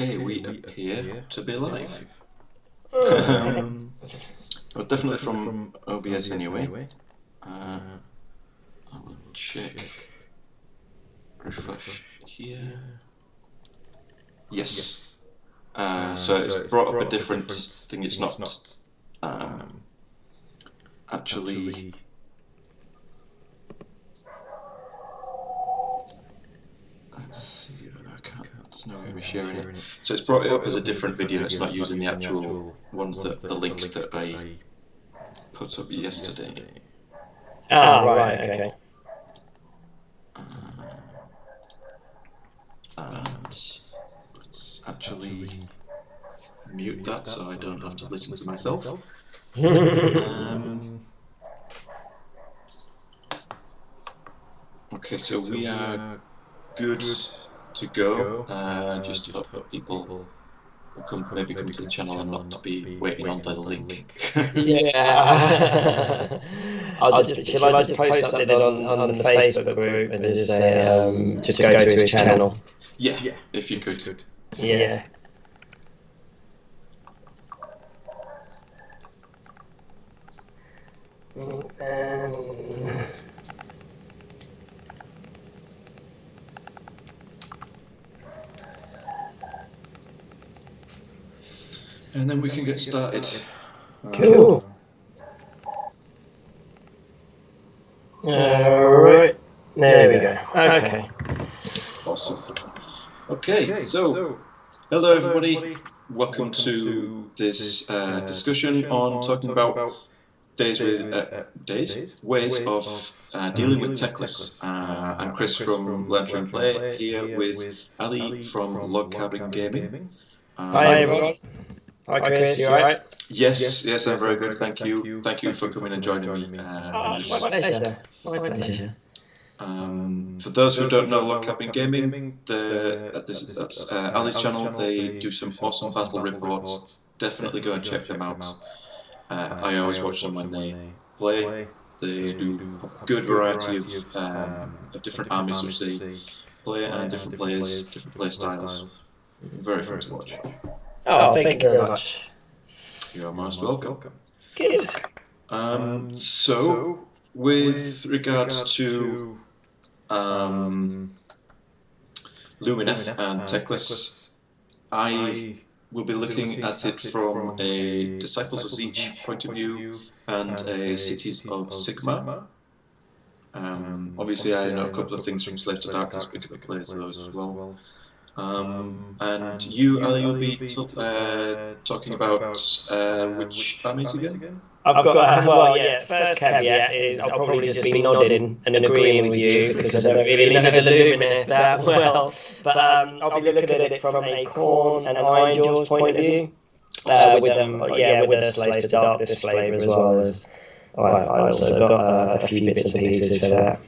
Okay, we appear to be live. Oh. Well, definitely from OBS anyway. I will check. Refresh here. Yes. So it's brought up a different thing. It's not actually. Let's see. I can't. There's no way we're sharing it. So it's brought it up as a different video. It's not using the actual ones that the link that I put up yesterday. Ah, right. Okay. And let's actually mute that so I don't have to listen to myself. Okay, so we are good to go. Just hope people will maybe come to the channel and not to be waiting on the link. Yeah. Shall I just post something on the Facebook group and just say just go to his channel? Yeah, if you could. Yeah. And then we can get started. Cool. Alright. There we go. Okay. Awesome. Okay, so hello everybody. Welcome to this discussion on talking about ways of dealing with Teclis. I'm Chris from Learn to Play here with Ali from Log Cabin Gaming. Hi everyone. Hi Chris, you alright? Yes, I'm very good. Thank you for coming and joining me. My pleasure. My pleasure. For those who don't know Log Cabin Gaming, that's Ali's channel. They do some awesome battle reports. Definitely go and check them out. I always watch them when they play. They do a good variety of different armies which they play, and different players, different play styles. Very fun to watch. Oh, thank you very much. You are most welcome. Good. So, with regards to Lumineth and Teclis, I will be looking at it from a Disciples of Zeech point of view and a Cities of Sigma. Obviously, I know a couple of things from Slave to Darkness because I play those as well. And you, Ali, will be talking about which armies again? I've got, first caveat is I'll probably just be nodding and agreeing with you because I don't really know the Lumineth that well. But I'll be looking at it from a Khorne and Iron Jaws point of view. With a Slave to Darkness flavour as well as I also got a few bits and pieces for that.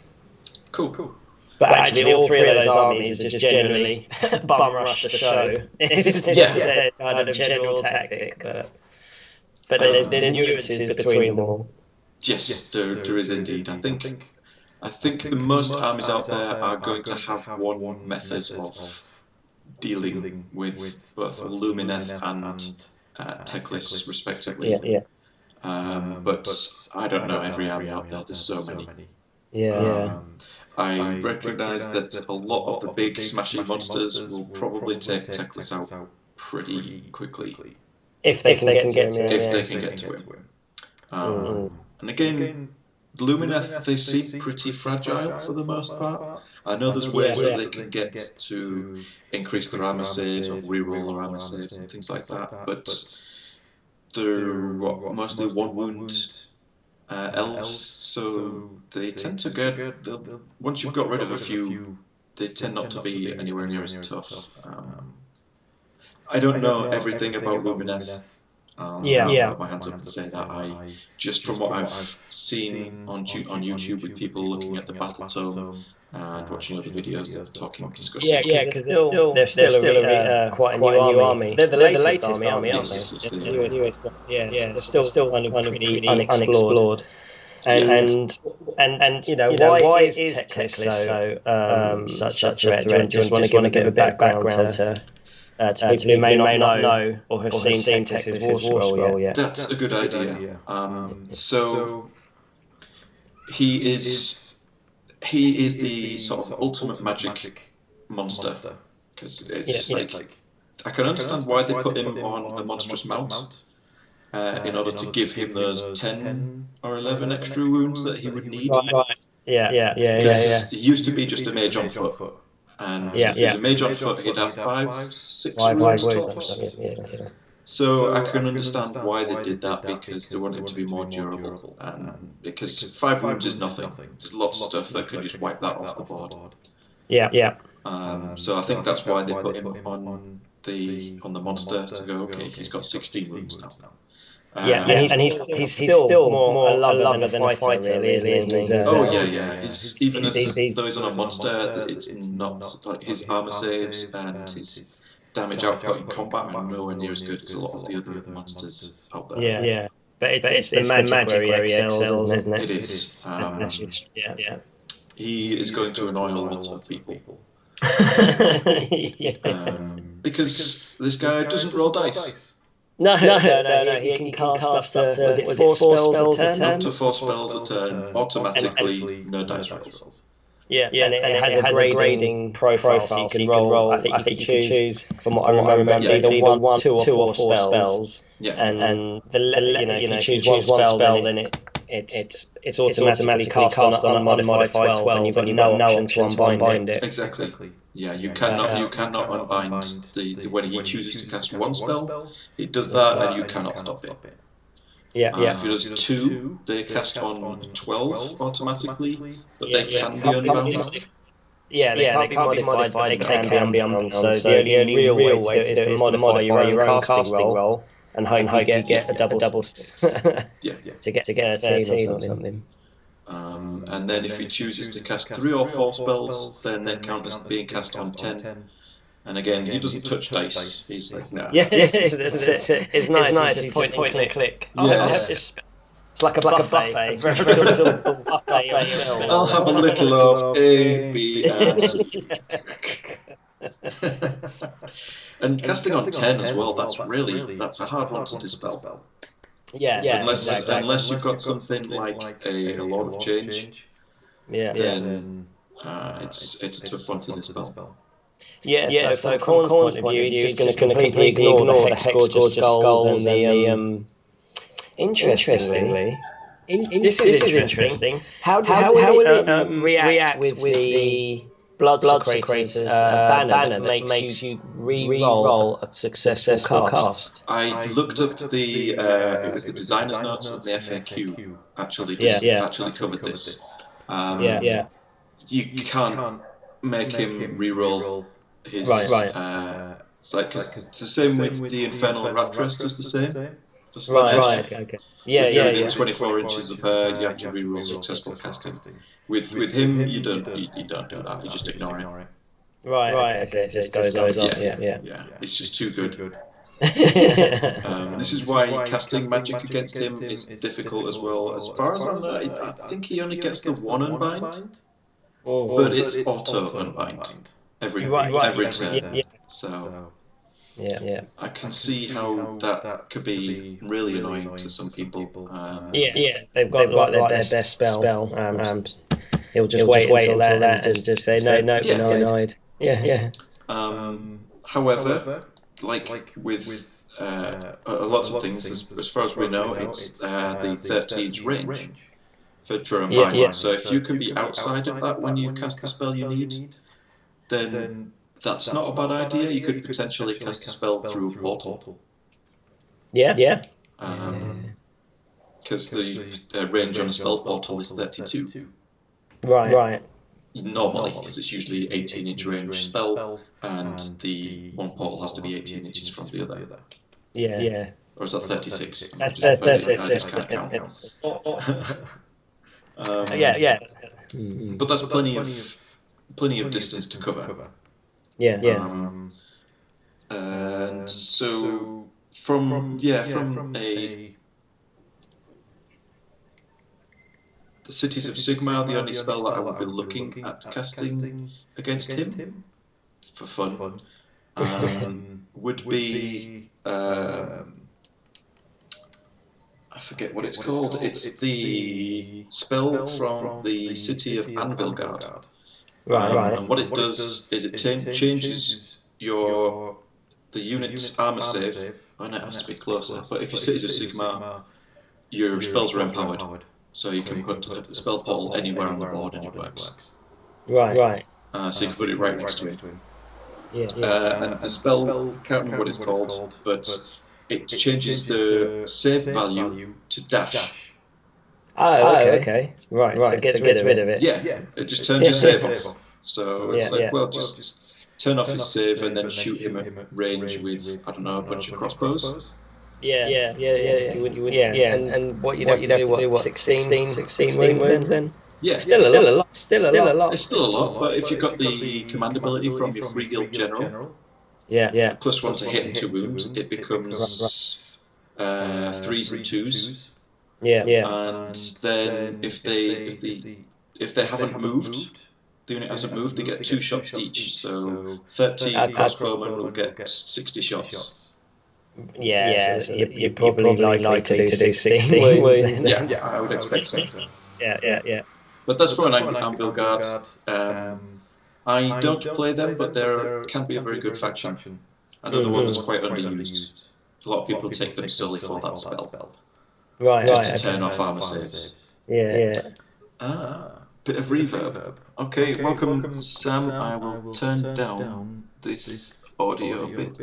Cool. But actually, all three of those armies are just generally bum rush the show. It's their kind of general tactic, but there's nuances between them all. Yes, there is indeed. I think the most armies out there are going to have one method of dealing with both Lumineth and Teclis, respectively. Yeah. But I don't know every army out there. There's so many. Yeah. I recognise that a lot of the big smashing monsters will probably take Teclis out pretty quickly. If they can get to him. If they can get to him. And again, Lumineth, they seem pretty fragile for the most part. I know there's ways that they can get to increase their armor saves or reroll their armor saves and things like that, but they're mostly one wound elves, so they tend to get, once you've got rid of a few, they tend not to be anywhere near as tough. I don't know everything about Lumineth. I'll put my hands up and say that just from what I've seen on YouTube with people looking at the battle tome and watching other videos that are talking, discussing. Yeah, because they're still quite a new army. They're the latest army, aren't they? They're still kind of pretty unexplored. And why is Teclis so such a threat? Do you just want to give a bit of background to to people who may not know or have seen Teclis' War Scroll yet. That's a good idea. So he is the sort of ultimate magic monster, because it's like, I can understand why they put him on a monstrous mount in order to give him those 10 or 11 extra wounds that he would need. Right. Yeah. Because he used to be just a mage on foot, and if he was a mage on foot, he'd have 5, 6 wounds tops. So I can understand why they did that, because they want him to be more durable, and because 5 wounds is nothing. There's lots of stuff that could just wipe that off the board. Yeah. So I think that's why they put him on the monster to go, okay, he's got 16 wounds now. And he's still more a lover than a fighter, really, isn't he? Oh yeah. Even though he's on a monster, it's not like his armor saves and his damage output in combat are nowhere near as good as a lot of the other monsters out there. Yeah. But it's the magic where he excels, isn't it? It is. He is going to annoy a lot of people. Because this guy doesn't roll dice. No. He can cast up to, was it 4 spells a turn? Up to 4 spells a turn, automatically, no dice rolls. Yeah, and it has a grading profile, so you can roll. I think you can choose, from what I remember, either 1, 2, or 4 spells. Yeah. And if you choose one spell, then it's automatically cast on a modified 12, and you've got no option to unbind it. Exactly. Yeah, you cannot unbind when he chooses to cast 1 spell. He does that, and you cannot stop it. If he does 2, they cast on 12 automatically, but they can be unbound. Yeah, they can't be modified, but they can be unbound. So the only real way to do it is to modify your own casting roll and hope you get a double to get 13 or something. And then if he chooses to cast 3 or 4 spells, then they count as being cast on 10. And again, he doesn't touch dice. He's like, no. It's nice. It's point and click. It's like a buffet. I'll have a little of A, B, and C. And casting on 10 as well, that's a hard one to dispel. Unless you've got something like a Lord of Change, then it's a tough one to dispel. So from Corn's point of view, he's just going to completely ignore the Hex Gorgeous Skulls and the... Interestingly, this is interesting. How will it react with the Blood Secretors banner that makes you re-roll a successful cast? I looked up it was the designer's notes and the FAQ actually covered this. You can't make him re-roll his... Because it's the same with the Infernal Rapturous, does the same. Okay. Within 24 inches of her, you have to reroll successful casting. With him, you don't do that. You just ignore it. Okay. It just goes on. Yeah. It's just too good. This is why casting magic against him is difficult as well. As far as I know, I think he only gets the 1 unbind, but it's auto unbind every turn. So. I can see how that could be really annoying to some people. They've got their best spell. He'll just wait until that and just say no, denied. However, like with a lot of things, as far as we know, it's the 13's range for unbind. So if you can be outside of that when you cast the spell you need, then that's not a bad idea. You could potentially cast a spell through a portal. Because the range on a spell portal is 32. Right. Normally, because it's usually 18-inch range spell, and the one portal has to be 18 inches from the other. Or is that 36? That's 36. I just can't count now. But that's plenty of distance to cover. And so from the Cities of Sigmar, the only spell that I would be looking at casting against him for fun would be I forget what it's called. It's the spell from the city of Anvilgard. Right. And what it does is it changes the unit's armor save. Oh no, it has to be closer. But if your cities of Sigmar, your spells are empowered, so you can put a spell portal anywhere on the board and it works. Right. So you can put it right next to him. Yeah. And the spell, I can't remember what it's called, but it changes the save value to dash. Oh, okay. Right. So it gets rid of it. Yeah, it just turns your save off. So it's just turn off his save and then shoot him at range with, I don't know, a bunch of crossbows. Yeah. You would. And what you'd have to do, what, 16 wounds then? Yeah, Still a lot. Still a lot. It's still a lot, but if you've got the command ability from your free guild general, yeah, +1 to hit and to wound, it becomes 3s and 2s. Yeah. And then if they haven't moved, the unit hasn't moved, they get 2 shots each. So 13 crossbowmen will get 60 shots. Yeah, so you're probably likely to do 16 wounds. Yeah, I would expect so. Yeah. But that's for an Anvilgard. I don't play them, but they can be a very good faction. Another one that's quite underused. A lot of people take them solely for that spell. Right. Just to turn off armor saves. Yeah. Bit of reverb. Okay, welcome Sam. I will turn down this audio bit.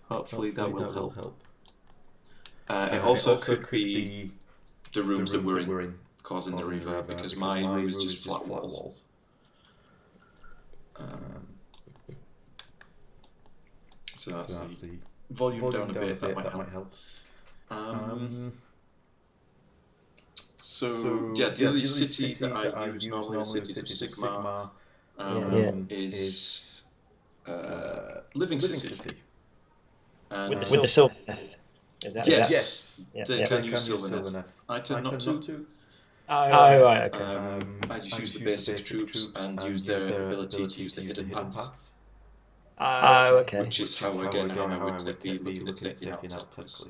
Hopefully that will help. It also could be the rooms that we're in causing the reverb, because my room is just flat walls. So that's the volume down a bit, that might help. So yeah, the other city that I use normally, the cities of Sigmar, is Living City. And With the silver. Yes, they can use Sylvaneth. I tend not to. Oh, right, okay. I just use the basic troops and use their ability to use the hidden paths. Oh, okay. Which is how I would be looking at taking out Teclis.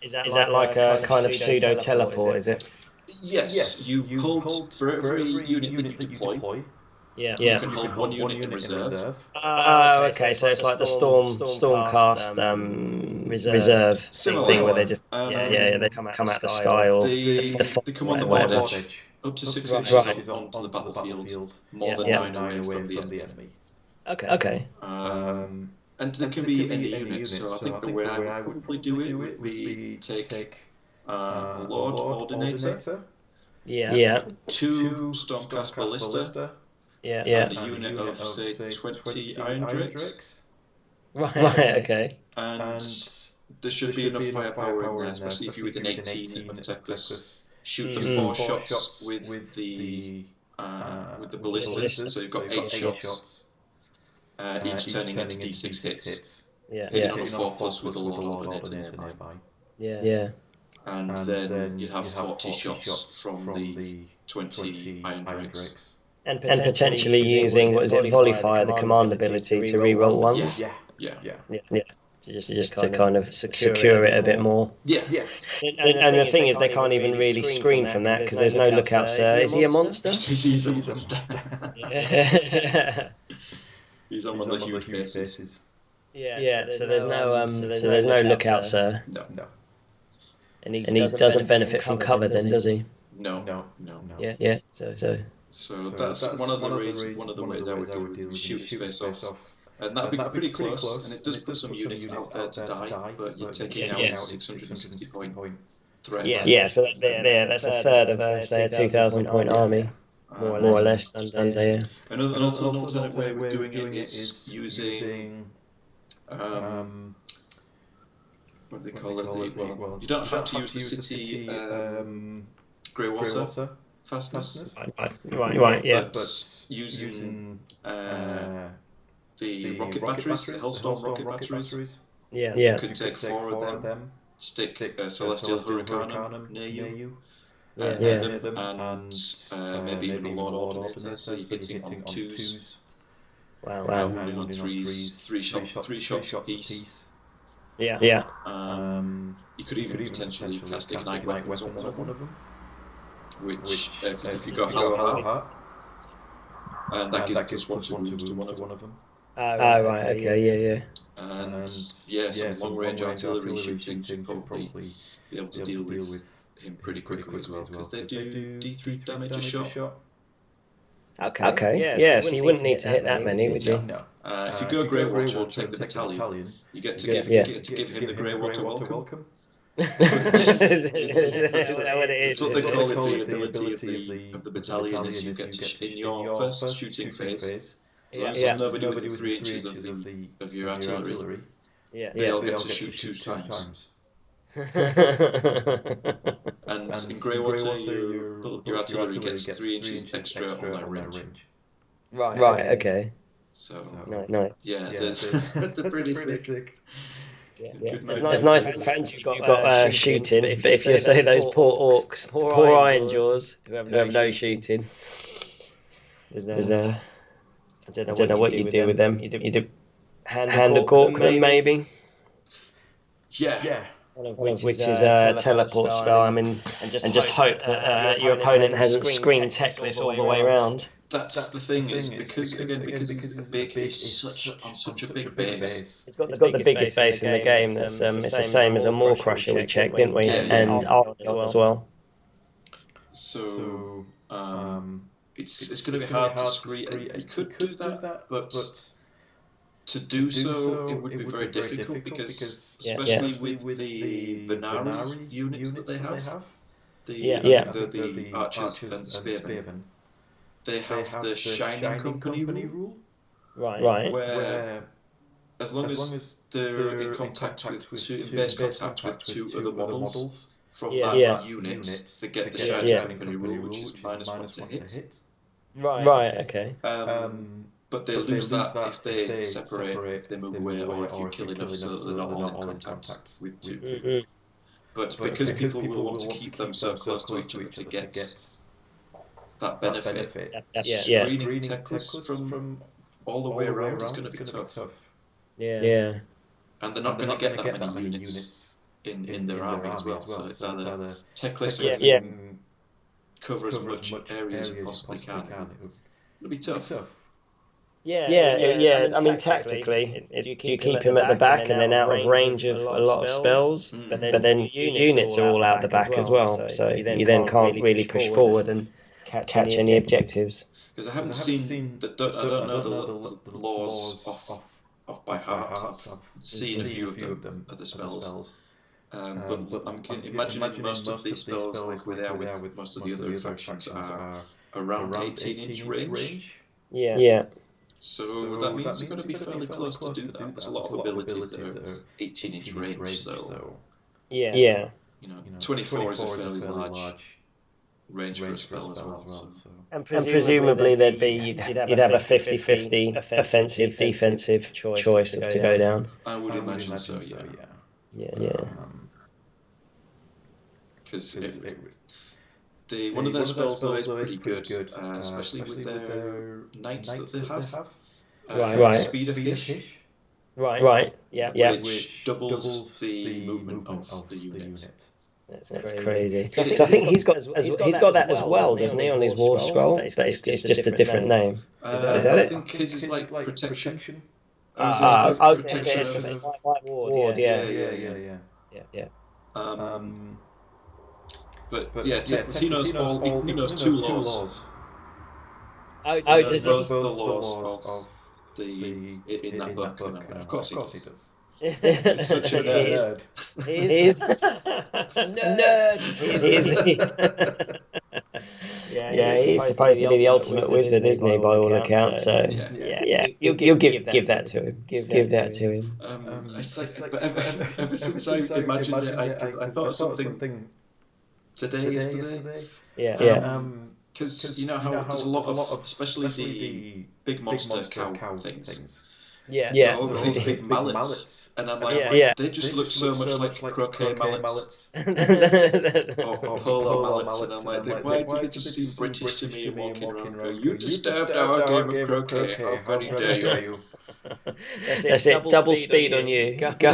Is that like a kind of pseudo teleport? Is it? Yes. You hold for every unit that you deploy. Yeah. You can hold one unit in reserve. Oh, okay. So it's like the Stormcast reserve thing where they just they come out the sky or they come on the board edge, up to 6 inches onto the battlefield, more than 9 away from the enemy. Okay. And there can be any units. So I think the way I would probably do it would be take a Lord Ordinator, 2 Stormcast Ballista. And a unit of, say, 20 Iron Drakes. Right, okay. And there should be enough firepower in there, especially if you're within 18 of Teclis. Shoot the 4 shots with the ballistas, so you've got 8 shots, each turning into D6 hits. Hitting on a 4+ with a Lord Ordinator nearby. Yeah. And then you'd have 40 shots from the 20 Iron Drakes. And potentially using, what is it, Volley Fire, the command ability to reroll ones? Yeah. Just to kind of secure it a bit more. Yeah. And the thing is, they can't even really screen from that because there's no lookout, sir. Is he a monster? He's a monster. He's on one of the huge bases. Yeah. So there's no lookout, sir. No. And he doesn't benefit from cover, then, does he? No. Yeah. So that's one of the ways I would do it, shoot his face off. And that'd be pretty close, and it does put some units out there to die, but you're taking out 660 point threat. Yeah, so that's a third of, say, a 2,000 point army, more or less. An alternate way of doing it is using, what do they call it? Well, you don't have to use the city grey water fastness. Right, yeah. But using the rocket batteries, the Hellstorm rocket batteries. Yeah. You could take 4 of them, stick a Celestial Hurricanum near you, and maybe even a Lord Ordinator, so you're hitting on 2s. Wow. Running on three shots apiece. Yeah. You could even potentially cast ignite weapons on one of them, which if you go hollow heart, and that gives +1 to wounds to one of them. Oh, right. Okay. Yeah. And some long range artillery shooting should probably be able to deal with him pretty quickly as well, because they do D3 damage a shot. Okay. Yeah. So you wouldn't need to hit that many, would you? No. If you go Grey Water and take the battalion, you get to give him the Grey Water welcome. Is that what it is? That's what they call it. The ability of the battalion is you get to, in your first shooting phase, as long as there's nobody within 3 inches of your artillery, they all get to shoot 2 times. And in Grey Water, your artillery gets 3 inches extra on their range. Right. Okay. So nice. Yeah, they're pretty sick. Yeah. It's nice that you've got shooting, but if you say those poor orcs, poor Iron Jaws, who have no shooting, I don't know what you do with them. You do hand a cork them, maybe? Yeah. Which is a teleport spell. I mean, and just hope that your opponent hasn't screened Teclis all the way around. That's the thing, is because he's big, he's on such a big base. It's got the biggest base in the game. That's it's the same as a Maw Crusher we checked, didn't we? And Arc as well. So it's going to be hard to screen. You could do that, but to do so it would be very difficult, because especially with the Venari units that they have, the archers and the spearmen. They have the Shining Company rule, right? Where as long as they're in base contact with 2 other models from that unit, they get the Shining Company rule, which is -1 to hit. Right. Okay. But they lose that if they separate, if they move away, or if you kill enough so that they're not all in contact with 2. But because people will want to keep them so close to each other to get that benefit, screening Teclis from all the way around is going to be tough. Yeah. And they're not going to get that many units in their army as well. So it's either Teclis cover as much area as you possibly can. It'll be tough. Yeah. I mean, tactically, you keep him at the back and then out of range of a lot of spells, but then your units are all out the back as well. So you then can't really push forward and catch any objectives. Because I haven't seen I don't know the laws off by heart. I've seen a few of them at the spells. But I'm imagining most of these spells, like we are with most of the other factions, are around 18-inch range. Yeah. So that means you're going to be fairly close to do that. There's a lot of abilities that are 18-inch range, so yeah. 24 is a fairly large range for a spell as well. So. And presumably you'd have a 50-50 offensive defensive choice to go down. I would imagine so. Yeah. Because one of their spells though is pretty good, especially with their knights that they have. Right. Speed of Hish. Right. Yeah. Which doubles the movement of the unit. That's crazy. So I think he's got that as well, doesn't he, on his War Scroll? But it's just a different name. Is that I it? think his is like protection. Protection of ward. Yeah. But yeah, he knows 2 laws. Does both the laws of in that book. Of course he does. He's such a nerd. He is. Nerd. He's supposed to be the ultimate wizard, isn't he, by all accounts? So you'll give that to him. Give that to him. But ever since I imagined it, I thought of something yesterday. Because you know how there's a lot of, especially the big monster cow things. Yeah. all these big mallets, and I'm like, Yeah. they just look so much like croquet mallets or Yeah. polo mallets, and I'm like, why do they just seem British to me and walking around and go, you disturbed our game of croquet, how very dare you? That's it. Double speed on you. Go go.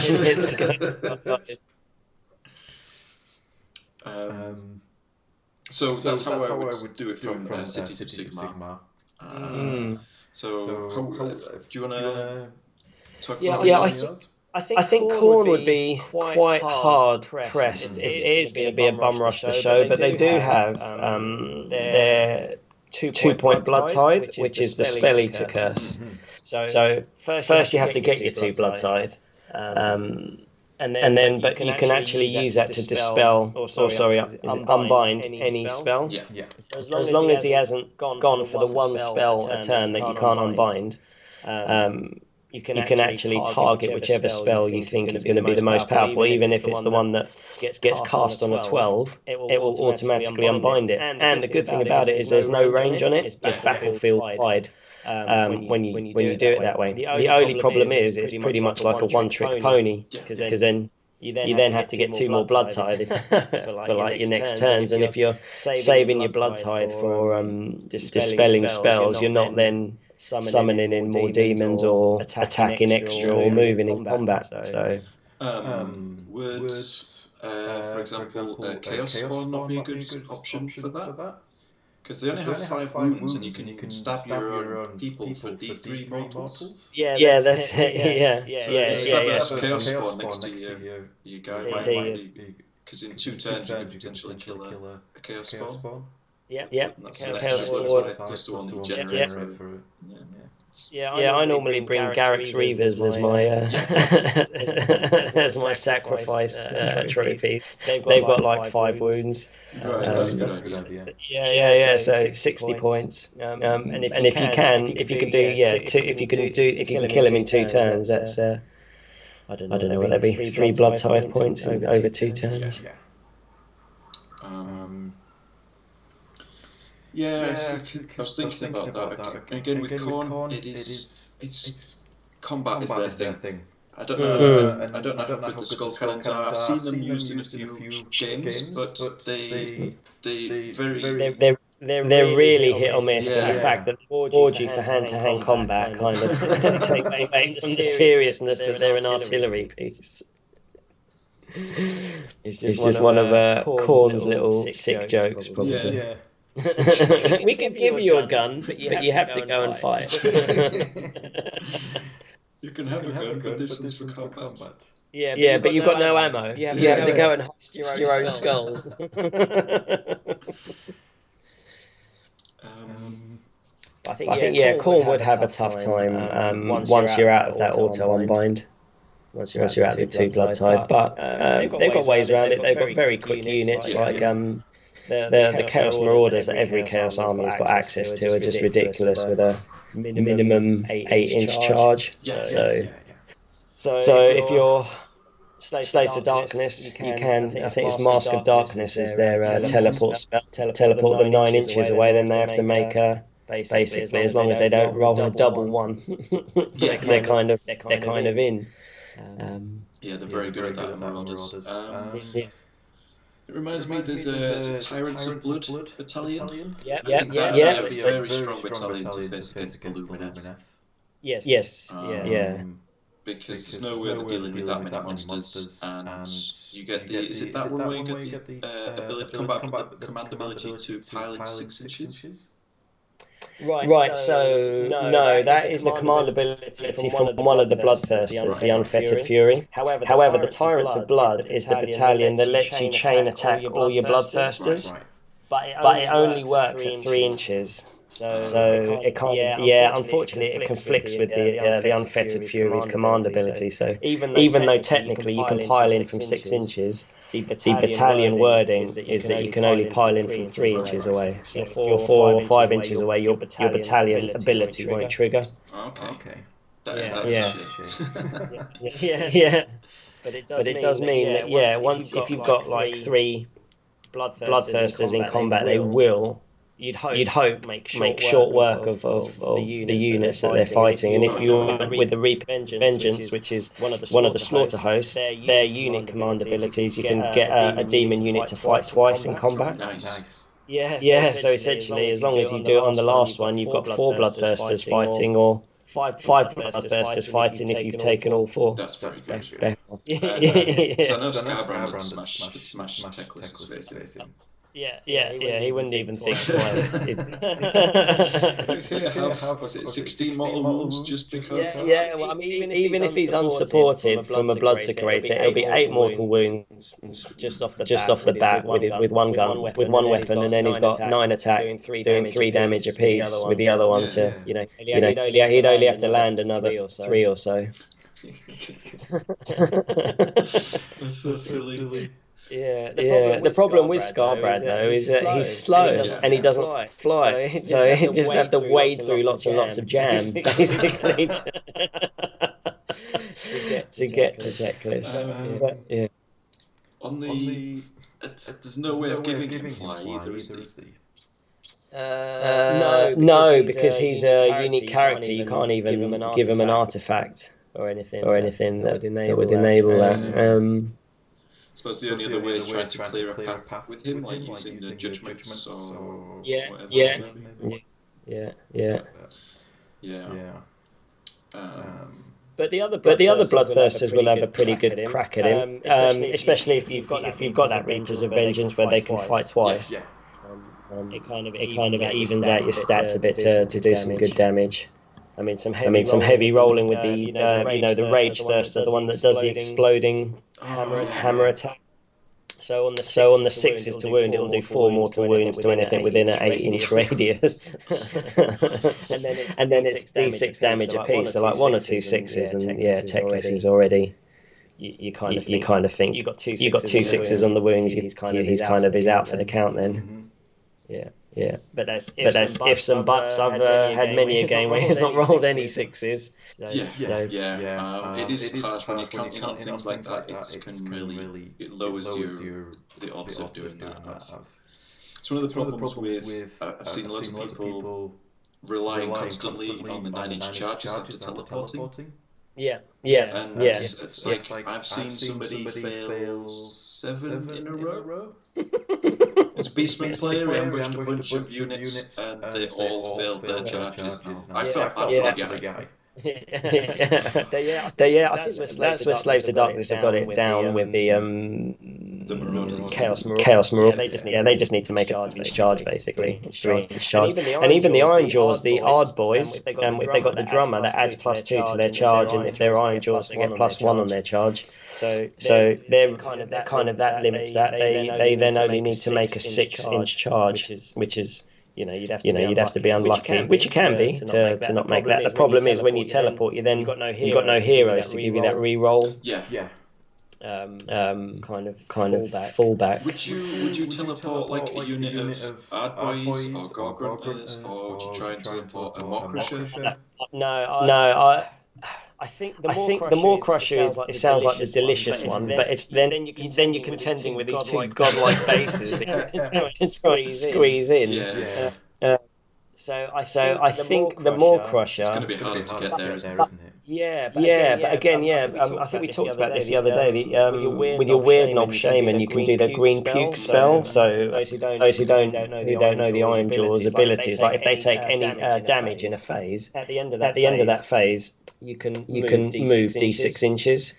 So that's how I would do it from Cities of Sigmar. So do you want to talk about Yeah, yours? I think Corn would be quite hard pressed. It is going to be a bum rush the show, but they do have their 2 point blood tithe, which is the spell eater curse. So first you have to get your 2 blood tithe, and then but you can actually use that to dispel, or sorry, unbind any spell. Yeah. So as long as he hasn't gone for the one spell a turn that you can't unbind, you can actually target whichever spell you think is going to be the most powerful, even if it's the one that gets cast on a 12, it will automatically unbind it. And the good thing about it is there's no range on it, it's battlefield wide when you do it that way. The only problem is it's pretty much like a one-trick pony, because then you then have to get 2 more blood tithe for like your next turns, and if you're saving your blood tithe for dispelling spells, you're not then summoning in more demons or attacking extra or moving in combat. So would, for example, Chaos Spawn not be a good option for that? Because they only have 5 wounds, and you can stab your own people for D3 mortals. Yeah, that's it. Yeah. So Chaos Spawn next to your guy might be, because in 2 turns you could potentially kill a Chaos Spawn. Yeah. And that's an extra blood tithe plus the one you generate for it. Yeah, I normally bring Garrick's Reavers as my as my sacrifice trophies. They've got like 5 wounds. Right, that's a good idea. Yeah. So 60 points. And if you can do if you can kill him in 2 turns, that's I don't know what that'd be, 3 blood tithe points over 2 turns. Yeah, I was thinking about that. Again, with Khorne, it's combat is their thing. I don't know. I don't know how good the skull cannons are. I've seen them used in a few games, but they very they're really hit or miss. And the fact that orgy for hand-to-hand combat kind of take away from the seriousness that they're an artillery piece. It's just one of Khorne's little sick jokes, probably. Yeah. We can give you a gun, but you have to go and fight. You can have a gun, but this one's for combat. Yeah, but you've got no ammo. You have to go and host your own skulls. I think Khorne would have a tough time once you're out of that auto unbind. Once you're out of your 2 blood tithe, but they've got ways around it. They've got very quick units like the Chaos Marauders that every Chaos army has got access to are just ridiculous, with a minimum 8-inch charge. So if you're Slaves of Darkness, you can. I think it's Mask of Darkness is their teleport spell. Teleport them 9 inches away, then they have to make basically, as long as they don't roll a double 1, they're kind of in. Yeah, they're very good at that, Marauders. It reminds me, there's a Tyrants of Blood battalion. Yeah. A very strong battalion to face against the Lumineth. Yes. Because there's no way they're dealing with that many monsters, and you get is it that one where you get the command ability to pile in 6 inches? Right, so no, that is the command ability from one of the Bloodthirsters, the Unfettered Fury. However, the Tyrants of Blood is the battalion that lets you chain attack all your Bloodthirsters, but it only works at 3 inches. So it can't. Unfortunately, it conflicts with the Unfettered Fury's command ability. So even though technically you can pile in from 6 inches, the battalion wording is that you can only pile in from 3 inches away. So if you're 4 or 5 inches away, your battalion ability won't trigger. Okay. Yeah. But it does mean that once if you've got like 3 Bloodthirsters in combat, they will you'd hope make short work of the units that they're fighting. And if you're with the Reaper Vengeance, which is one of the slaughter hosts, their unit command abilities, you can get a demon unit to fight twice in combat. Nice. Yeah, so essentially, as long as you do it on the last one, you've got 4 Bloodthirsters fighting, or 5 Bloodthirsters fighting if you've taken all 4. That's very good. Yeah. Because I know Scarbrand would smash Teclis' face in. Yeah, he wouldn't even think twice. Was it 16 mortal wounds just because? Yeah. Well, I mean, even if he's unsupported from a Bloodsecrator, it'll be 8 mortal wounds just off the bat with one gun, with one weapon, and then he's got 9 attack, doing 3 damage apiece, with the other one to, he'd only have to land another 3 or so. That's so silly. Yeah, the problem with Scarbrand though is that he's slow and he doesn't fly, so he just have to wade through lots and lots of jam basically to get to Teclis. On the, there's no way of giving him fly either, is there? No, because he's a unique character. You can't even give him an artifact or anything that would enable that. I suppose the only other way is trying to clear a path with him, like using the judgments or whatever. Yeah. But the other Bloodthirsters will have a pretty good crack at him, especially if you've got that Reapers of Vengeance where they can fight twice. It kind of evens out your stats a bit to do some good damage. I mean, some heavy rolling with the Rage Thirster, the one that does the exploding hammer attack. So on the 6s to wound, it'll do 4 mortal wounds to anything within an 8-inch radius. and then it's D6 damage apiece, so like 1 or 2 6s, and Teclis is already. You kind of think you got 2 6s on the wounds. He's kind of out for the count then. Yeah. But there's ifs and buts. I've had many a game where he's not rolled any 6s. It is harsh when you're counting on things like that. It lowers the odds of doing that. It's one of the problems with I've seen lots of people relying constantly on the 9-inch charges after teleporting. It's like I've seen somebody fail 7 in a row. It's a Beastman player who ambushed a bunch of units and they all failed their charges. I felt bad for the guy. That's where Slaves of Darkness have got it down with the Marauders. Chaos Marauders. They just need to make a charge basically. And even the Iron Jaws, the Ard boys, if they got the drummer, that adds +2 to their charge, and if they're Iron Jaws, they get +1 on their charge. So they're kind of that limits that. They then only need to make a 6-inch charge, which is. You'd have to be unlucky, which you can be to not make that. The problem is when you teleport, you've got no heroes to give you that re-roll. Kind of fallback. Would you teleport like a unit of Ard boys or Gore Grunters, or would you try and teleport a Maw Crusher? No. I think the Maw Crusher sounds like the delicious one, but it's then you're contending with these 2 godlike bases that you can squeeze in. So I think the Maw Crusher. It's going to be harder to get there, isn't it? But again, I think we talked about this the other day. With your Weird Knob Shaman, you can do the Green Puke spell. So those who don't know the Iron Jaws abilities, like if they take any damage in a phase, at the end of that phase, you can move D6 inches.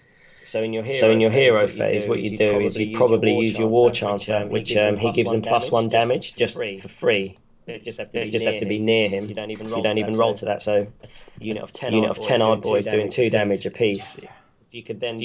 So in your hero phase, what you do is you probably use your War Chancer, which he gives them +1 damage just for free. You just have to be near him. You don't even roll to that. So unit of 10 Ard boys doing 2 damage apiece. If you could then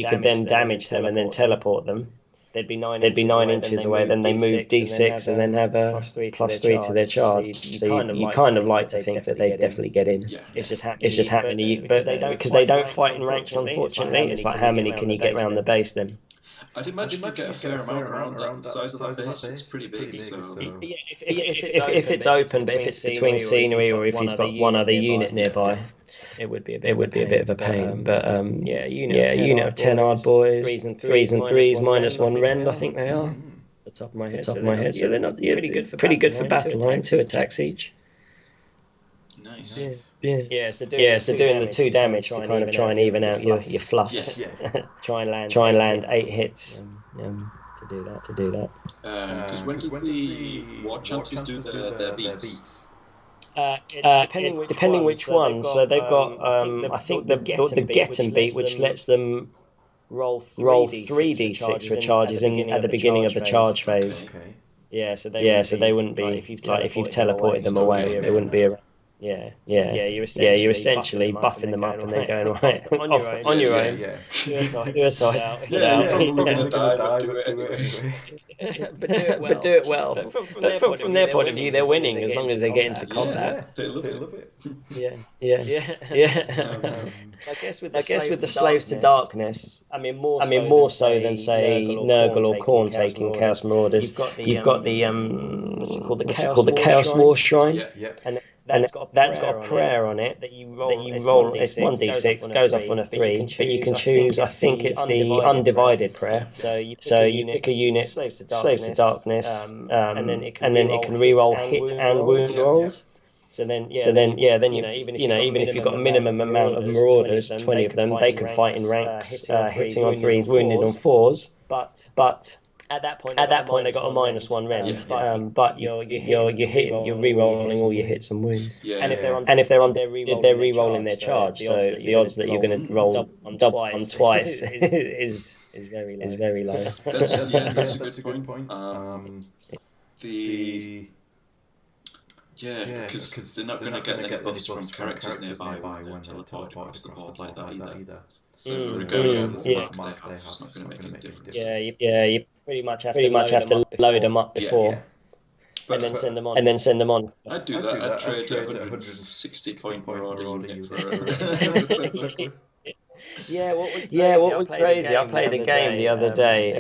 damage them and then teleport them, they'd be 9 inches away. Then they move D6 and then have a +3 to their charge. So you kind of like to think that they definitely get in. It's just happening, but because they don't fight in ranks, unfortunately. It's like how many can you get around the base then? I'd imagine you get a fair amount around the size of that base. It's pretty big. So if it's open, but if it's between scenery or if he's got one other unit nearby, it would be a bit of a pain. But unit of 10 Ard boys, 3s and 3s, -1 rend, I think they are. top of my head. So they're not pretty good for battle line. 2 attacks each. Nice. Yeah. So doing the 2 damage to kind of try and even out your fluffs. Yeah. try and land 8 hits. To do that. Because when does the War Chances do their beats? Depending which one. So they've got I think the get and beat, which lets them roll 3d6 for charges at the beginning of the charge phase. Okay. Yeah, so they wouldn't be if you've teleported them away. They wouldn't be around. Yeah. You're essentially buffing them up, and they're going right on your own. Yeah. Suicide. Yeah, you're probably gonna die, but do it anyway. but do it well. From their point of view, they're winning as long as they get into combat. They love it. Yeah. I guess with the Slaves to Darkness, I mean more so than say Nurgle or Khorne taking Chaos Marauders. You've got the what's it called, the Chaos War Shrine. Yeah. And that's got a prayer on it that you roll. It's 1d6, goes off on a 3, but you can choose. I think it's the undivided prayer. So you pick a unit, Slaves to Darkness, and then it can re-roll hit and wound rolls. So then even if you've got a minimum amount of Marauders, 20 of them, they can fight in ranks, hitting on 3s, wounded on 4s. But at that point, they got a -1 rend, but you're re-rolling all your hits and wounds. Yeah. And if they're on, they're re-rolling their charge. So the odds that you're going to roll double on twice is very low. That's a good point. Because they're not going to get any buffs from characters nearby when they're teleported across the board like that either. So regardless of the mark they have, it's not going to make any difference. Yeah, you pretty much have to load them up before, and then send them on. I'd do that. I'd trade a 160 point Marauder unit for Teclist. What was crazy? I played a game the other day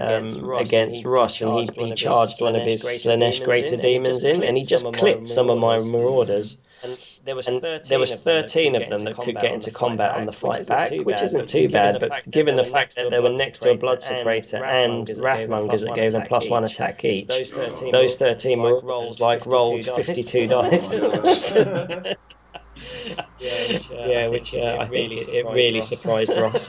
against Ross, and he charged one of his Slanesh Greater Demons in, and he just clipped some of my Marauders. And there was 13 of them that could get into combat on the fight back, which isn't too bad, but given the fact that they were next to a Bloodsecrator and Wrathmongers that gave them +1 attack each, those 13 Marauders rolled 52 dice. Which I think it really surprised Ross.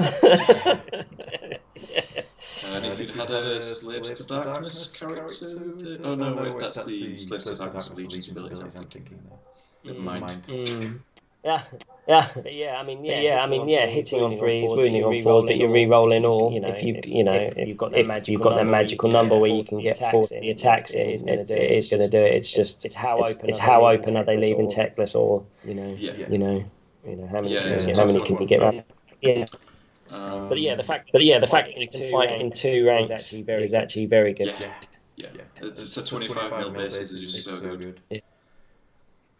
And if you'd had a Slaves to Darkness character, oh no, wait, that's the Slaves to Darkness Legion's abilities I'm thinking. Never mind. I mean, hitting on 3s, wounding on 4s, but you're re-rolling all. If you've got that magical number where you can get 40 attacks in, it is going to do it. It's how open are they leaving Teclis, or how many can you get right? Yeah. But the fact that you can fight in 2 ranks is actually very good. Yeah. It's a 25mm basis is just so good.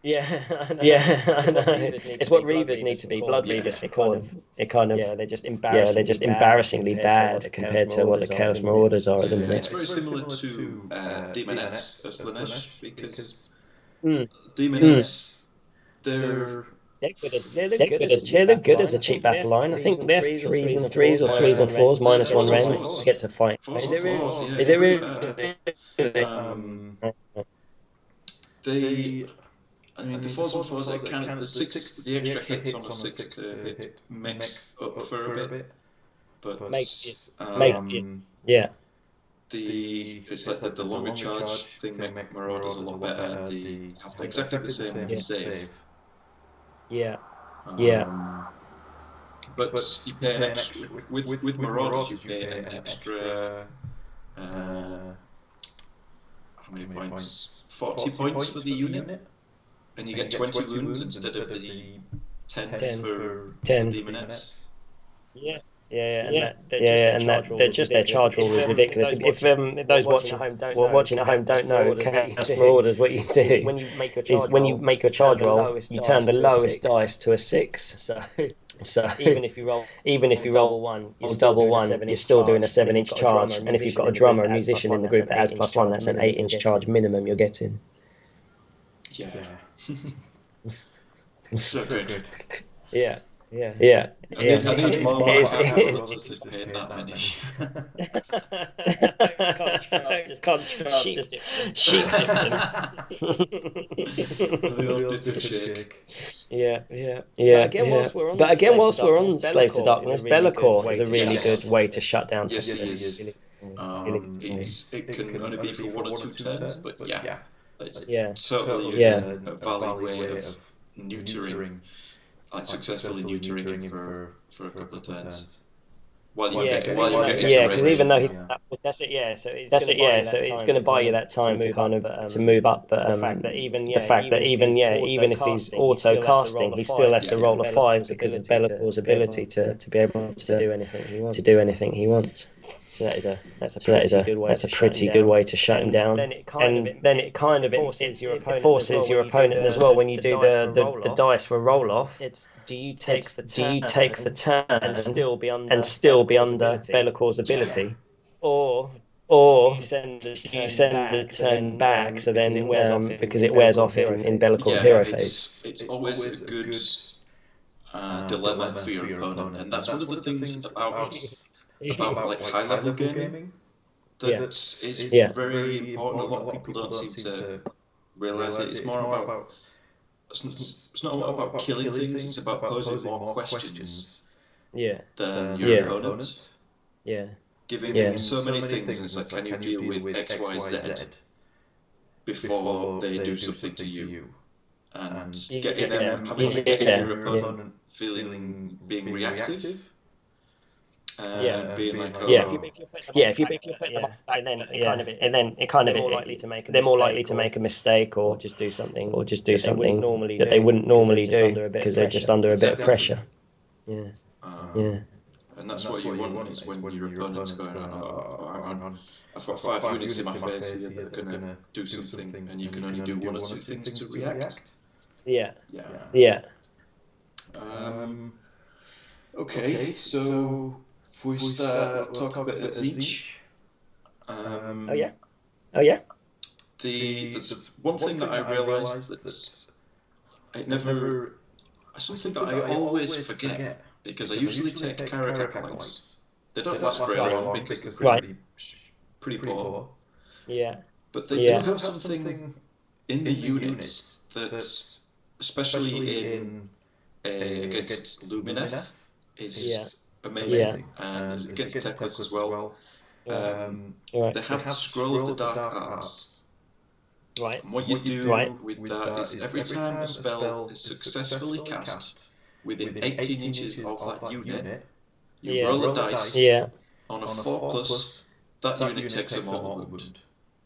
Yeah, I know. It's what Reavers need to be. Blood Reavers they're just embarrassingly bad compared to what the Chaos Marauders are at the minute. It's very similar to Demonettes of Slanesh, because Demonettes, they're good as a cheap battle line. I think they're 3s and 3s or 3s and 4s -1 rend to get to fight. Is it really? The 4s and 4s, the extra hits on a 6 to hit makes up for a bit, but it's like the longer charge thing make Marauders a lot better. They have exactly the same save. But you pay an extra with Marauders. You pay an extra. How many points? 40 points for the unit. And you get 20 wounds instead of the 10 for Demonettes. Their charge rule is ridiculous. If those watching at home don't know, Chaos Marauders, what you do is when you make your charge roll, you turn the lowest dice to a 6. So even if you roll one, you double one, you're still doing a 7-inch charge. And if you've got a drummer, a musician in the group that adds +1, that's an 8-inch charge minimum you're getting. Yeah. So good. Yeah. Yeah. I need more It's rollers to paint that many. Contrast, just sheep gypsum. The old dip and shake. Yeah. But again, whilst we're on Slaves to Darkness, Be'lakor is a really good way to shut down Yes, Teclis. he is. It can only be for 1 or 2 turns, but yeah, it's totally a valid way of neutering, like successfully neutering him for a couple of turns. While you're getting because even though he's that's it. So it's going to buy you that time to kind of to move up. But the fact that even if he's auto casting, he still has to roll a 5 because of Bellacor's ability to be able to do anything he wants. So that's a pretty good way to shut him down. And then it kind of forces your opponent as well when you do the dice for roll off. Do you take the turn and still be under Be'lakor's ability, or you send the turn back? So then because it wears off in Be'lakor's hero phase. It's always a good dilemma for your opponent, and that's one of the things about like high level gaming that is very important. A lot of people don't seem to realize it. It's more about it's not about killing things. It's about posing more questions than your opponent. Giving him so many things, and it's like, can you deal with X, Y, Z before they do something to you? And getting your opponent being reactive. Being like, if you put them up, and then it kind of they're more likely to make a mistake or just do something that they wouldn't normally do because they're just under a bit of pressure. And that's what you want is when your opponent's going, I've got 5 units in my face here that are going to do something, and you can only do 1 or 2 things to react. Okay, so if we start talk a bit of Zeech. There's one thing that I realised that something that I always forget, because I usually take Carrot Acolytes. They don't last very long because they're pretty poor. But they do have something in the units that, especially in against Lumineth, is amazing, and against Teclis as well. They have the Scroll of the Dark Arts. And what you do with that is every time a spell is successfully cast within 18 inches of that unit, you roll a dice. On a 4+, that unit takes a mortal wound.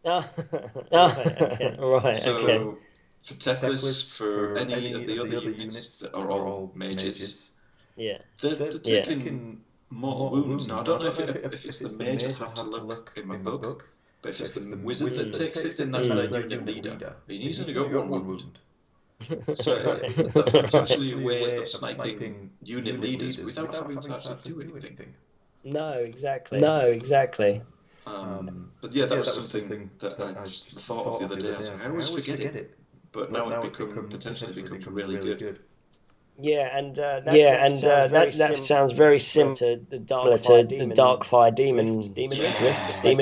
So for Teclis, for any of the other units that are all mages, they're taking mortal wounds. Now I don't know if it's the mage. I'll have to look in my book. But if it's the wizard that takes it, then that's their unit leader. And he's only got 1 wound. So that's potentially a way of sniping unit leaders without having to actually do anything. No, exactly. But yeah, that was something that I thought of the other day. I was like, I always forget it. But now it potentially becomes really good. That sounds very similar to the Darkfire Demon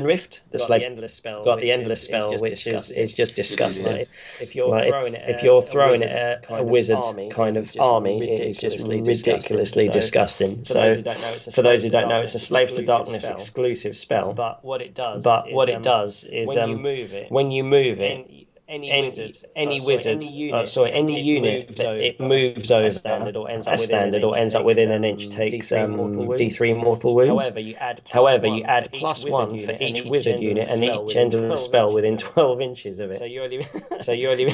Rift. The Slave's got the Endless spell, which is just disgusting. If you're throwing it at a wizard kind of army, it is just ridiculously disgusting. So for those who don't know, it's a Slaves to Darkness exclusive spell. But what it does is when you move it, any unit that it moves over as standard or ends up within an inch takes D3 mortal wounds. However, you add +1 for each wizard unit and each end of the spell within 12 inches of it. So you only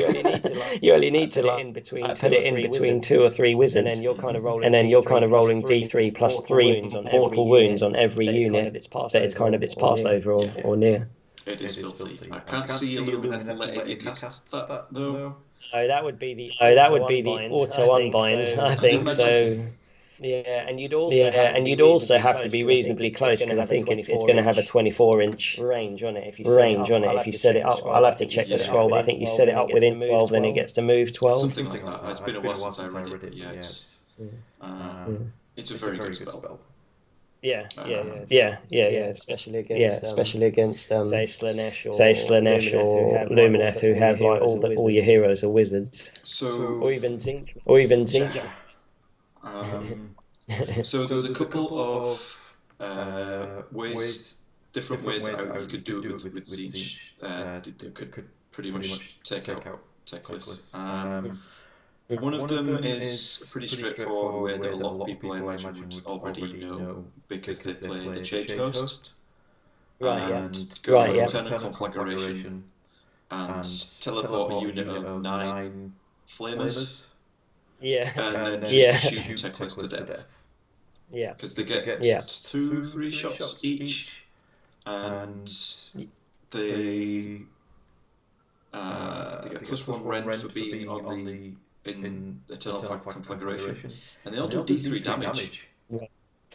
need to put it in between 2 or 3 wizards, and then you're kind of rolling D3 plus 3 mortal wounds on every unit that it's passed over or near. It is filthy. I can't see Illumineth letting you cast that though. Oh, that would be the auto unbind, I think. So and you'd also have to be reasonably close, because I think it's going to have a 24-inch range on it. If you set it up, I'll have to check the scroll, but I think you set it up within 12, then it gets to move 12. Something like that. It's been a while since I read it. It's a very good spell. Especially against say Slanesh or Lumineth, who have like all your heroes are wizards. So, Or even Zinc. So there's a couple of different ways how you could do it with Zinch. They could pretty much take out Teclis. One of them is a pretty straightforward way that a lot of people, I imagine, would already know because they play the Change Host. Go return a conflagration and teleport a unit of 9 flamers. And then just shoot Teclis to death. Because they get 2-3 shots each, and they get +1 rend for being in Eternal Conflagration, and they all do D3 damage.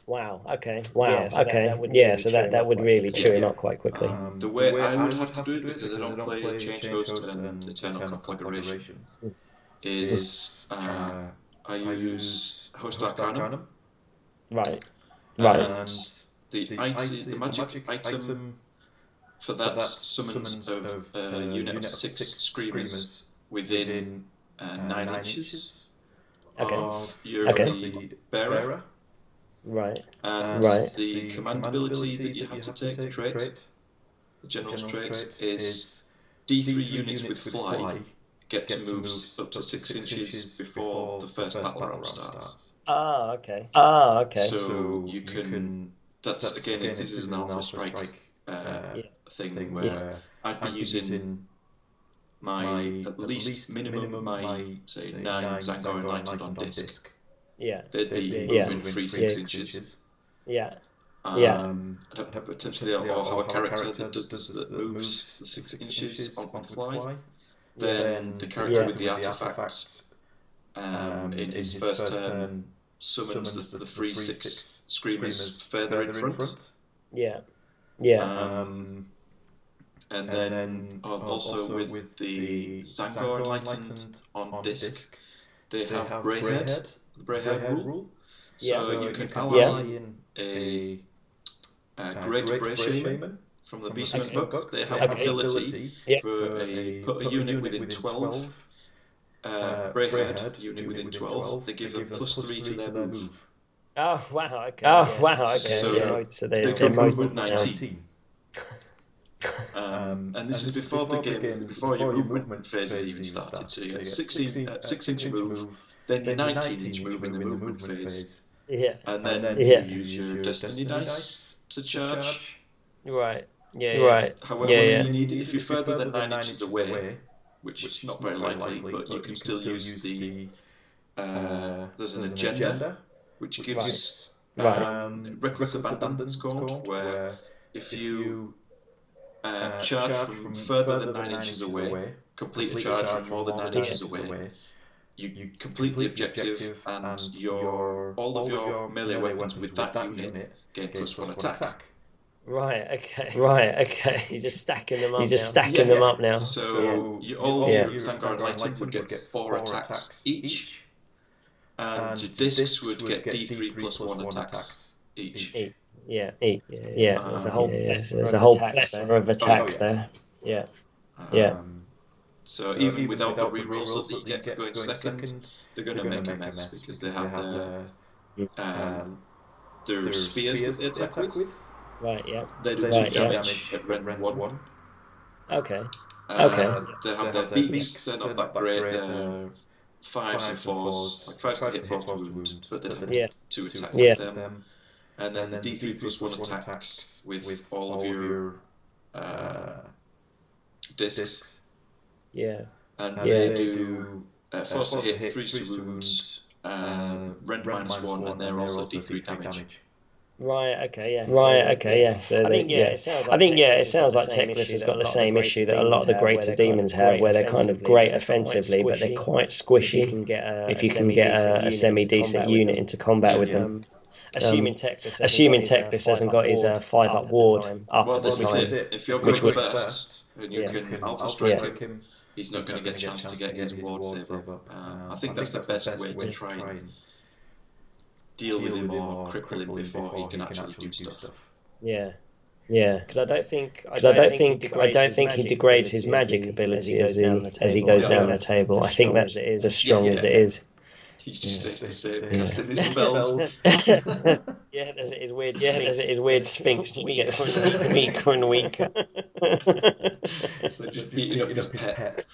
Wow. Okay. That would really chew him up quite quickly. The way I would have to do it, because I don't play Change Host and Eternal Conflagration, is I use Host Arcanum. Right. And the magic item for that summons a unit of 6 screamers within 9 inches of the bearer. Right. And the command ability that you have to take, the general's trait, is D3 units with fly get to move up to 6 inches before the first battle round starts. Okay. So you can. That's again. This is an alpha strike thing where I'd be using my at least minimum my say 9 Zangor Enlightened on disc. They'd be moving 3-6 inches. Potentially, or have a character that moves the 6 inches on the fly. Then the character with the artifacts in his first turn summons the 3-6 screamers further in front. And then also with the Zangor Enlightened on disc, they have the Brayhead rule. So you can ally in a Great Bray Shaman from the Beastman's book. They have an ability for put a unit within 12. Brayhead unit within 12. They give a +3 to their move. Oh wow! Okay. So they got movement 19. And this is before the game, before your movement phase has even started. So you get 6-inch move, then your 19-inch move in the movement phase. And then you use your Destiny dice to charge. Right. However, when you need it, if you're further than 9 inches away, which is not very likely, but you can still use the there's an agenda which gives reckless abandon, it's called, where if you charge from further than 9 inches away, complete a charge from more than 9 inches away, you complete the objective, and all of your melee weapons with that unit gain +1 attack. Right. Okay. You're just stacking them up now. So all your Zangor Enlightened would get 4 attacks each, and your discs would get D3 +1 attacks each. There's a whole plethora of attacks there. So even without the rerolls that you get for going second, they're going to make a mess because they have their spears that they attack with. Right. They do 2 damage at rend 1. Okay. They have their beaks. They're not that great. They're 5s and 4s, like 5s to hit, 4s to wound, but they have 2 attacks with them. And then the D3 +1 attacks with all of your discs. And they do 4s to hit, 3s to wounds, rend -1, and they're also D3 damage. Right. Okay. So it sounds like Teclis has got the same issue that a lot of the greater demons have, where they're kind of great offensively, but they're quite squishy. If you can get a semi-decent unit into combat with them. Assuming Teclis hasn't got his 5-up ward up. Well, this is it. If you're going first, and you can alpha strike him, he's not going to get a chance to get his ward save up. I think that's the best way to try and deal with him or cripple him before he can actually do stuff. Yeah. Because I don't think he degrades his magic ability as he goes down the table. I think that's as strong as it is. He just stays the same, casting his spells. As it is weird Sphinx just gets weaker and weaker. So just beating up his pet.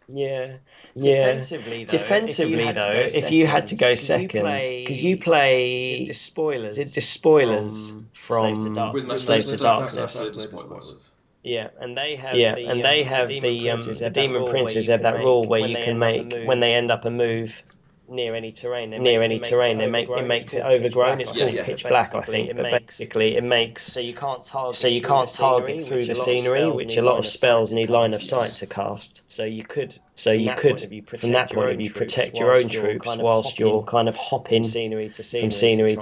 Yeah. Defensively though, if you had to go second, because you play, is it Despoilers from Slave to Darkness? Yeah, and they have the Demon Princes have that rule where you can make, when they end up a move near any terrain, it makes it overgrown. It's called pitch black, I think. But basically, it makes so you can't target through the scenery, which a lot of spells need line of sight to cast. So you could, from that point of view, protect your own troops whilst you're kind of hopping from scenery to scenery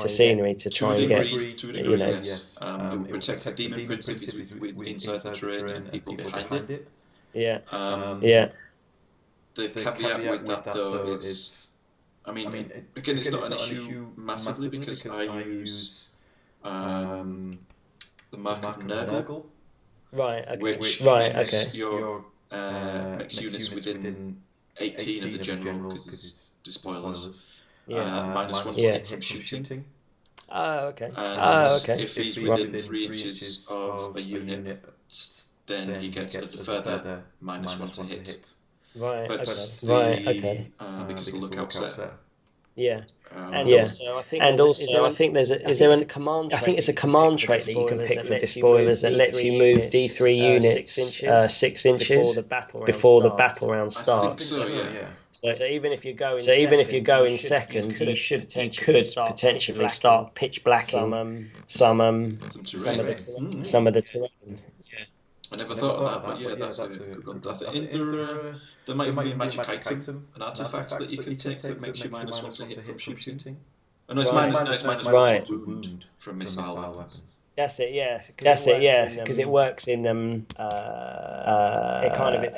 to try and get, yes. Protect the Demon Prince if he's inside the terrain and people behind it. Yeah. The caveat with that though is, I mean, again, it's not an issue massively because I use the Mark of Nurgle, which makes your makes units within 18 of the general, because it's Despoilers, -1 to hit from shooting. Oh, okay. And if he's within 3 inches of a unit, then he gets a further -1 to hit. Right. But because of the lookouts there. Yeah. And also, I think it's a command trait that you can pick for Despoilers that lets you move D3 units 6 inches before the battle round starts. I think so, yeah. So even if you go in second, you could potentially start pitch blacking some of the terrain. I never thought of that, but yeah, that's a good one. I think there might even be a magic item, an artifact that you can take that makes you -1 to hit from shooting. Oh, no, it's -1 to wound from missile weapons. That's it, yeah. Because it works in it kind of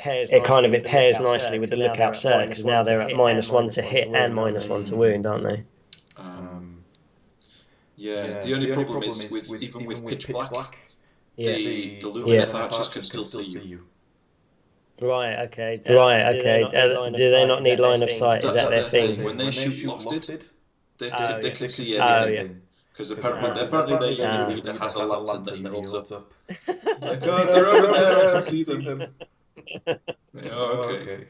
pairs nicely with the lookout cert, because now they're at -1 to hit and -1 to wound, aren't they? The only problem is even with pitch black. The Lumineth archers can still see you. Right, okay. Do they not need line of sight? Is that their thing? When they shoot lofted, they can see everything. Because apparently their unit leader has a lantern that he holds up. Like, oh, they're over there, I can see them. Okay.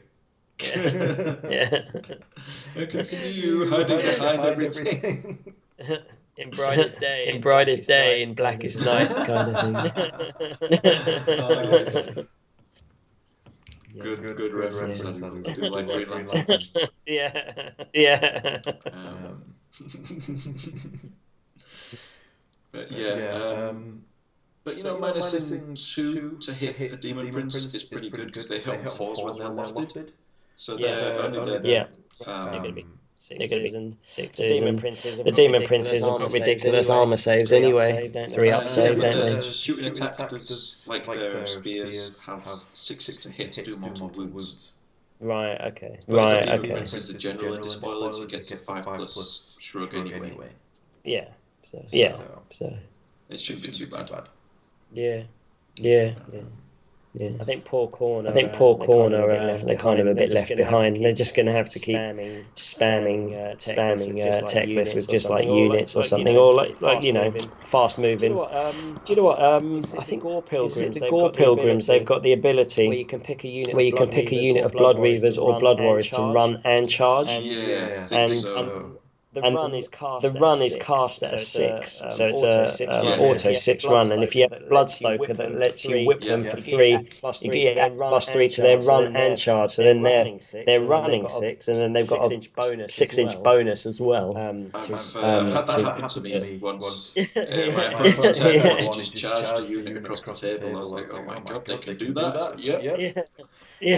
I can see you hiding behind everything. In brightest day, in blackest night, kind of thing. Yes. Good reference. I do like Green Lantern. Yeah. But minusing 2 to hit a Demon Prince is pretty good because they hit on 4s when they're lofted. So they're only they're going to be sixes. The Demon Princes have got ridiculous armor saves anyway. 3 up save, don't they? Shooting attack does, like their spears, have 6 to hit to do mortal wounds. Right, okay. But if the Demon Prince is the general in Despoilers, he gets a 5+ shrug anyway. Yeah. So it shouldn't be too bad. Yeah. I think poor corner. They're kind of a bit left behind. They're just going to have to keep spamming Teclis with just like units or something, or like fast moving. Do you know what? I think the Gore Pilgrims. They've got the ability where you can pick a unit of Blood Reavers or Blood Warriors to run and charge. Yeah, I think so. The run is cast at a 6, so it's a auto 6 run, and if you have a Bloodstoker that lets you whip them for 3, you get +3 to their run and charge, so then they're running 6, and then they've got a 6-inch bonus as well. I've had that happen to me once. My opponent's turn 1 just charged a unit across the table. I was like, oh my god, they can do that? Yep. Yeah.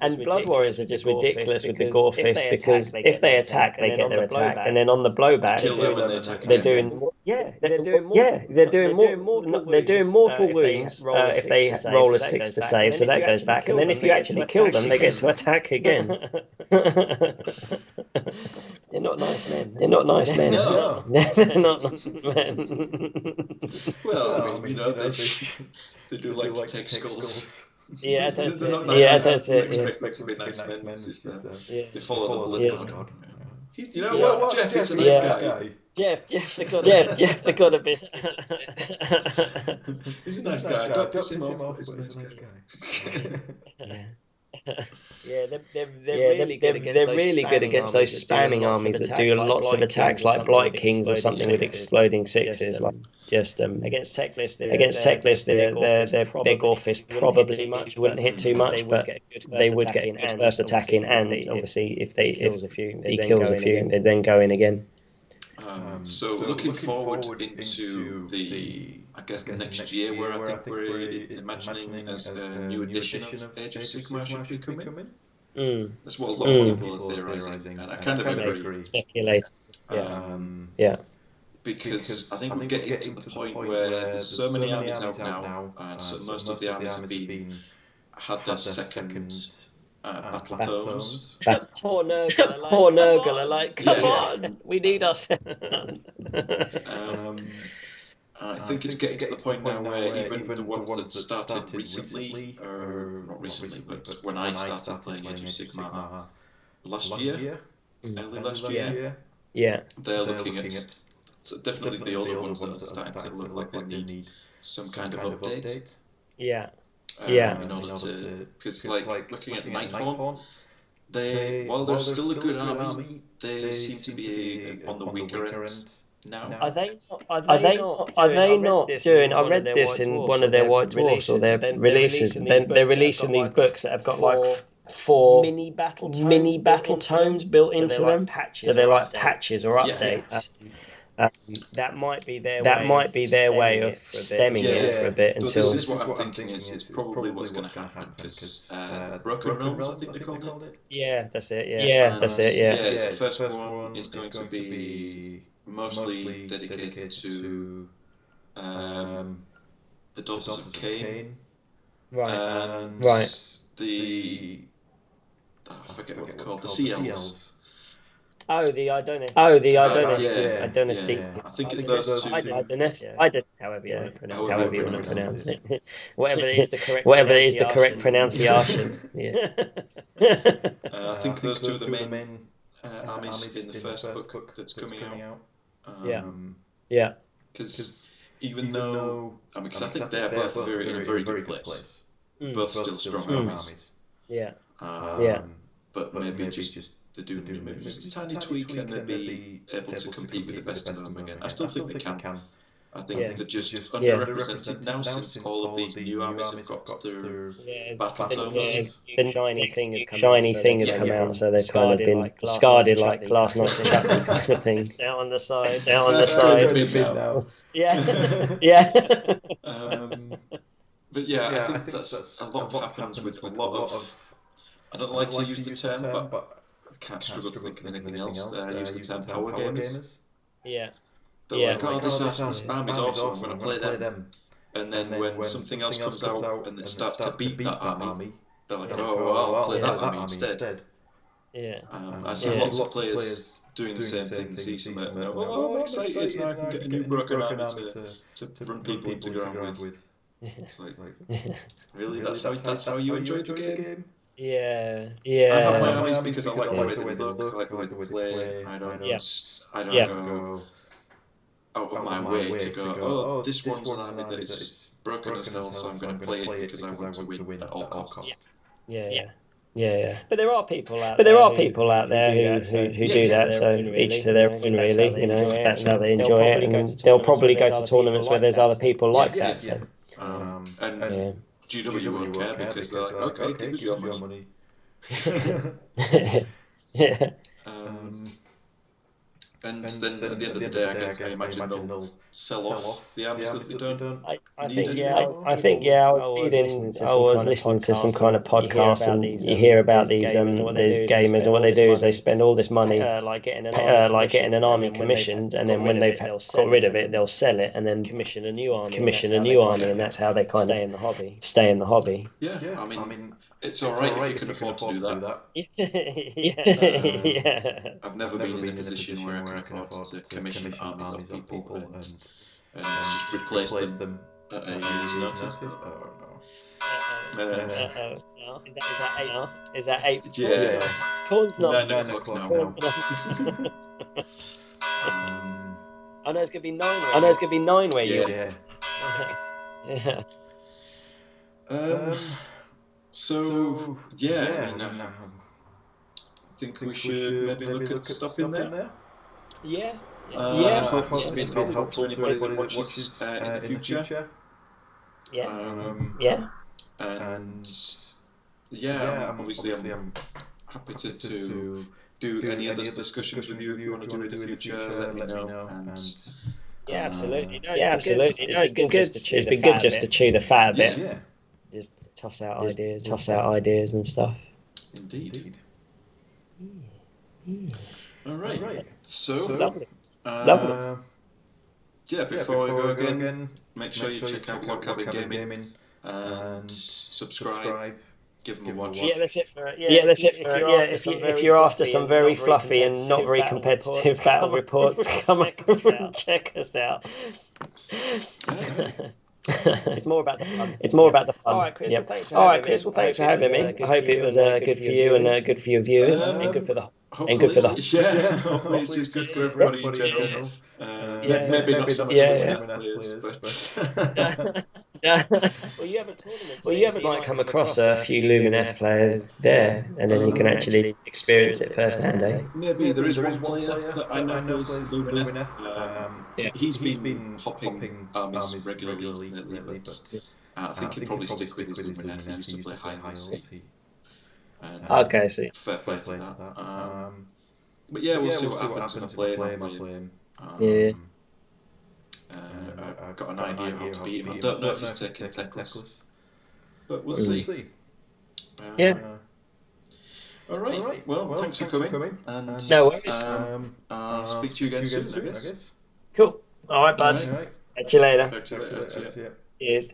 And Blood Warriors are just ridiculous with the Gore Fist, because if they attack, they get their attack, and then on the blowback, Kill them and they attack they're again. doing they're doing mortal wounds if they roll a 6 to save, so that goes back, and then if you actually kill them, they get to attack again. They're not nice men. They're not nice men. No. They're not nice men. Well, I mean, they do like to take skulls. Yeah, that's They're it. not nice. Yeah, that's it. They Yeah. expect to be nice men. It's just, they follow the blood god. Yeah. You know what? Jeff is a nice guy. Jeff, the god of biscuits. He's a nice guy. Don't piss him off. He's a nice guy. Yeah, they're really good against those spamming armies that do lots of attacks, like Blight Kings or something with exploding sixes. Like just against Teclis, their Gore Fist probably wouldn't hit too much, but they would get a good first attack in, and obviously if he kills a few, they then go in again. So looking forward into I guess next year, where I think we're imagining as a new edition of Age of Sigmar should be coming. That's what a lot of people are theorising, and I kind of agree. Speculate. Yeah. Because I think we're getting to the point where there's so many armies out now, and so most of the armies have had their second battle tomes. Poor Nurgle are like, come on, we need our second. I think it's getting to the point now where even the ones that started recently, or not recently, but when I started playing Age of Sigmar last year, early last year, they're looking at definitely the older ones that are starting to look like they need some kind of update. In order to, because like looking at Nighthaunt, while they're still a good army, they seem to be on the weaker end now. Are they not doing? I read this in one of their White Dwarfs, or their releases. They're releasing these books that have got like 4 mini battle tomes built into them. So they're like patches or updates. That might be their way of stemming it for a bit until. This is what I'm thinking is probably what's going to happen, because Broken Realms, I think they called it. Yeah, that's it. Yeah, that's it. Yeah. The first one is going to be mostly dedicated to the Daughters of Cain. Right. I forget what they're called. The Sea Elves. Oh, the Idoneth. I think it's those two. Idoneth, however you want to pronounce it. Whatever is the correct pronunciation. Yeah. I think those two are the main armies in the first book that's coming out. Because even though, because I think they're both in a very good place. Both still strong armies. But maybe just they do maybe just a tiny tweak, and they'd be able to compete with the best of them again. I still think they can. I think they're just underrepresented now, since all of these new armies have got their battle tomes. The shiny thing has come out, so they've kind of been discarded like last night's chapter kind of thing. Down on the side. Now. Yeah. But I think that's a lot happens with a lot of. I don't like to use the term, but I can't struggle to think of anything else. Use the term power gamers. Yeah. They're like, oh, this army's awesome, I'm going to play them. And then when something else comes out and it starts to beat that army, they're like, oh, well, I'll play that army instead. Yeah. I see lots of players doing the same thing. See some I'm excited, now I can get a new broken army to run people into ground with. It's like, really? That's how you enjoy the game? Yeah. I have my armies because I like the way they look, I like the way they play. I don't go out of my way to go, oh, this one's an army that is broken as hell, so I'm going to play it because I want to win at all costs. Yeah. But there are people out there who do that. So each to their own, really. You know, that's how they enjoy it, and they'll probably go to tournaments where there's other people like that. So. And GW won't care because they're like, okay, give us your money. And then at the end of the day, I imagine they'll sell off the armies that they don't need anymore. I think I was listening to some kind of podcast, and you hear about these gamers, and what they do is they spend all this money like getting an army commissioned, and then when they've got rid of it, they'll sell it and then commission a new army, and that's how they kind of stay in the hobby. Yeah, I mean, it's all right if you can afford to do that. Yeah. I've never been in a position where I can afford to commission armies of people and just replace them at a year's notice. Oh no. No. Is that eight? Yeah. Corn's not. 9 o'clock now. I know it's gonna be 9 where you are. Yeah. So yeah, I mean, I think we should maybe look at stopping there. Yeah. I hope it's been helpful to anybody that watches in the future. Yeah. And obviously I'm happy to do any other discussions with you if you want to do it in the future. Let me know. And absolutely. Absolutely. No, it's been good just to chew the fat a bit. Yeah. Just toss out ideas and stuff. Indeed. All right. So lovely. Before we go again, make sure you check out Log Cabin Gaming and subscribe. Give them a watch. Yeah, that's it for it. If you're after some very fluffy and not very competitive battle reports, come over and check us out. It's more about the fun. All right, Chris. Yep. Well, thanks for having me. I hope it was good for you and good for your viewers and good for the. Hopefully it's good for everybody in general. Maybe not so much for players, but. Well, you might come across a few Lumineth players there, and then you can actually experience it firsthand, eh? Maybe there is one player that I know is Lumineth. He's been hopping armies regularly lately, but I think he'll probably stick with his Lumineth. He used to play high horse. Okay, see. Fair play to that. But yeah, we'll see what happens if I play him. I've got an idea how to beat him. I don't know if he's taking Teclis, but we'll see. All right. Well, thanks for coming. And no worries. I'll speak to you again soon, I guess. Cool. All right, bud. All right. Catch you later. Talk to you later. Cheers.